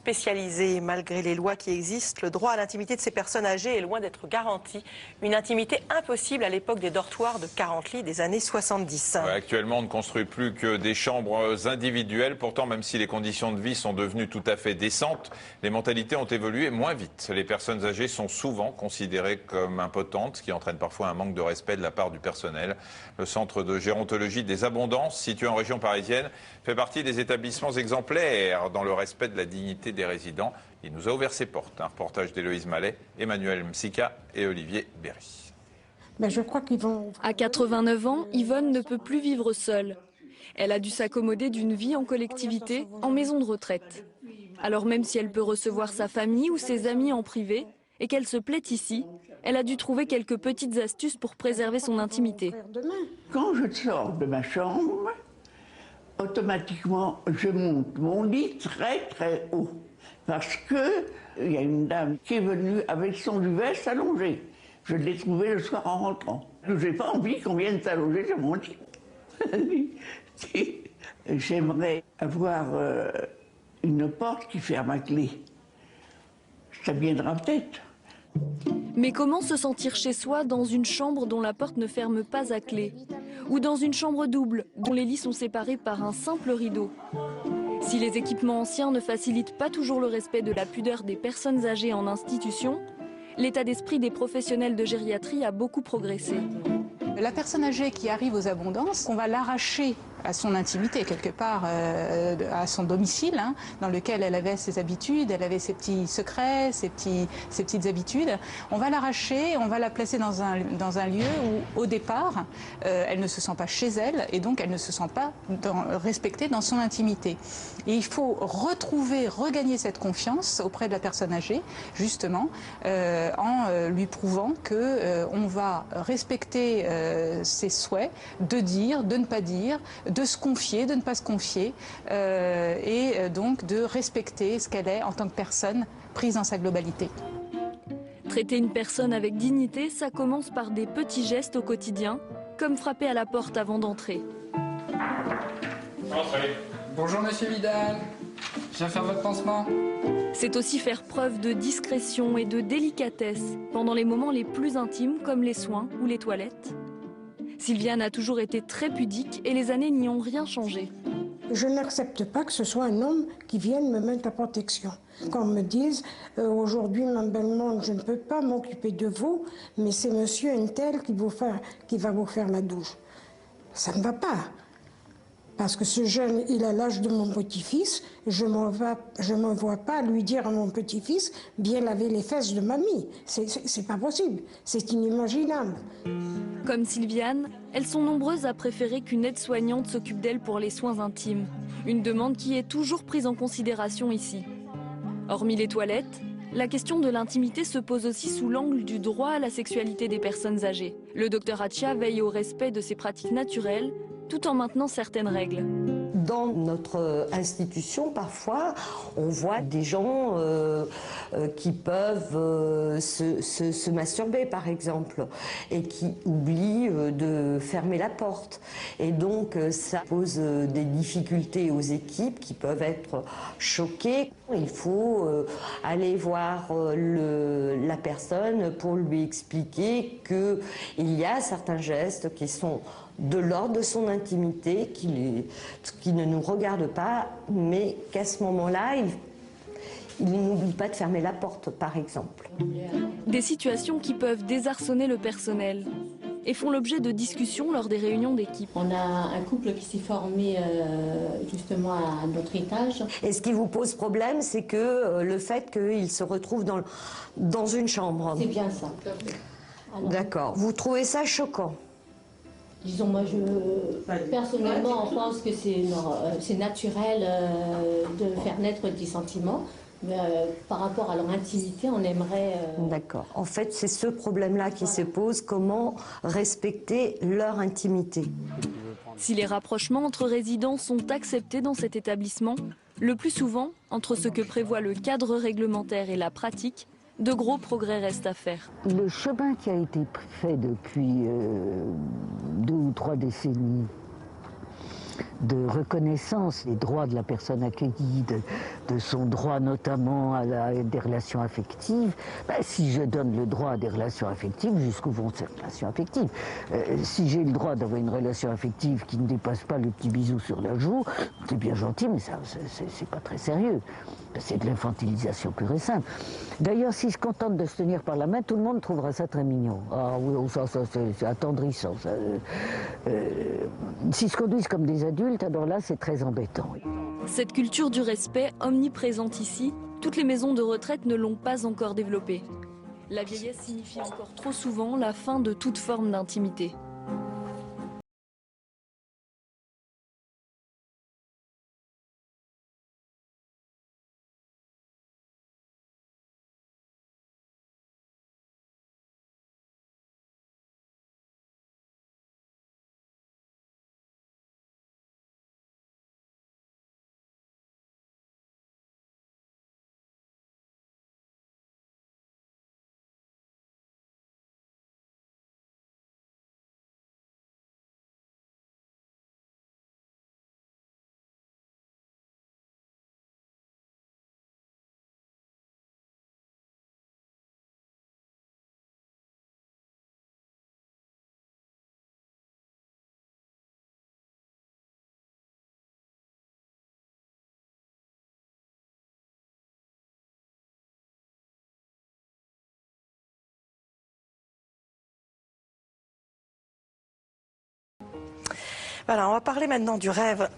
spécialisés. Malgré les lois qui existent, le droit à l'intimité de ces personnes âgées est loin d'être garanti. Une intimité impossible à l'époque des dortoirs de 40 lits des années 70. Ouais, actuellement, on ne construit plus que des chambres individuelles. Pourtant, même si les conditions de vie sont devenues tout à fait décentes, les mentalités ont évolué moins vite. Les personnes âgées sont souvent considérées comme impotentes, ce qui entraîne parfois un manque de respect de la part du personnel. Le centre de gérontologie des Abondances, situé en région parisienne, fait partie des établissements exemplaires dans le respect de la dignité des résidents. Il nous a ouvert ses portes. Un reportage d'Héloïse Mallet, Emmanuel Msika et Olivier Berry. Ben, je crois qu'ils vont... À 89 ans, Yvonne ne peut plus vivre seule. Elle a dû s'accommoder d'une vie en collectivité, en maison de retraite. Alors même si elle peut recevoir sa famille ou ses amis en privé et qu'elle se plaît ici, elle a dû trouver quelques petites astuces pour préserver son intimité. Quand je sors de ma chambre, automatiquement, je monte mon lit très très haut. Parce qu'il y a une dame qui est venue avec son duvet s'allonger. Je l'ai trouvée le soir en rentrant. Je n'ai pas envie qu'on vienne s'allonger sur mon lit. J'aimerais avoir une porte qui ferme à clé. Ça viendra peut-être. Mais comment se sentir chez soi dans une chambre dont la porte ne ferme pas à clé? Ou dans une chambre double dont les lits sont séparés par un simple rideau? Si les équipements anciens ne facilitent pas toujours le respect de la pudeur des personnes âgées en institution, l'état d'esprit des professionnels de gériatrie a beaucoup progressé. La personne âgée qui arrive aux Abondances, on va l'arracher à son intimité, quelque part, à son domicile, hein, dans lequel elle avait ses habitudes, elle avait ses petits secrets, ses petites habitudes. On va l'arracher, on va la placer dans un lieu où, au départ, elle ne se sent pas chez elle et donc elle ne se sent pas respectée dans son intimité. Et il faut regagner cette confiance auprès de la personne âgée, justement, en lui prouvant qu'on va respecter ses souhaits, de dire, de ne pas dire, de se confier, de ne pas se confier, et donc de respecter ce qu'elle est en tant que personne prise dans sa globalité. Traiter une personne avec dignité, ça commence par des petits gestes au quotidien, comme frapper à la porte avant d'entrer. Bonjour Monsieur Vidal, je viens faire votre pansement. C'est aussi faire preuve de discrétion et de délicatesse pendant les moments les plus intimes comme les soins ou les toilettes. Sylviane a toujours été très pudique et les années n'y ont rien changé. Je n'accepte pas que ce soit un homme qui vienne me mettre la protection. Qu'on me dise, aujourd'hui, Mme Bellemonde, je ne peux pas m'occuper de vous, mais c'est monsieur untel qui va vous faire la douche. Ça ne va pas. Parce que ce jeune, il a l'âge de mon petit-fils, je ne me vois pas lui dire à mon petit-fils, viens laver les fesses de mamie. C'est pas possible, c'est inimaginable. Comme Sylviane, elles sont nombreuses à préférer qu'une aide-soignante s'occupe d'elles pour les soins intimes. Une demande qui est toujours prise en considération ici. Hormis les toilettes, la question de l'intimité se pose aussi sous l'angle du droit à la sexualité des personnes âgées. Le docteur Achia veille au respect de ces pratiques naturelles, tout en maintenant certaines règles. Dans notre institution, parfois, on voit des gens qui peuvent se masturber, par exemple, et qui oublient de fermer la porte. Et donc, ça pose des difficultés aux équipes qui peuvent être choquées. Il faut aller voir la personne pour lui expliquer qu'il y a certains gestes qui sont de l'ordre de son intimité, qui ne nous regarde pas, mais qu'à ce moment-là, il n'oublie pas de fermer la porte, par exemple. Des situations qui peuvent désarçonner le personnel et font l'objet de discussions lors des réunions d'équipe. On a un couple qui s'est formé justement à notre étage. Et ce qui vous pose problème, c'est que le fait qu'il se retrouve dans une chambre. C'est bien ça. D'accord. Vous trouvez ça choquant? Disons, moi, personnellement, on pense que c'est naturel de faire naître des sentiments. Mais par rapport à leur intimité, on aimerait... D'accord. En fait, c'est ce problème-là qui se pose. Comment respecter leur intimité? Si les rapprochements entre résidents sont acceptés dans cet établissement, le plus souvent, entre ce que prévoit le cadre réglementaire et la pratique, de gros progrès restent à faire. Le chemin qui a été fait depuis 2 ou 3 décennies de reconnaissance des droits de la personne accueillie, de son droit notamment à des relations affectives. Si je donne le droit à des relations affectives, jusqu'où vont ces relations affectives? Si j'ai le droit d'avoir une relation affective qui ne dépasse pas le petit bisou sur la joue, c'est bien gentil, mais ça, c'est pas très sérieux. C'est de l'infantilisation pure et simple. D'ailleurs, s'ils se contentent de se tenir par la main, tout le monde trouvera ça très mignon. Ah oui, ça c'est attendrissant. S'ils se conduisent comme des adultes, alors là, c'est très embêtant. Cette culture du respect, omniprésente ici, toutes les maisons de retraite ne l'ont pas encore développée. La vieillesse signifie encore trop souvent la fin de toute forme d'intimité. Voilà, on va parler maintenant du rêve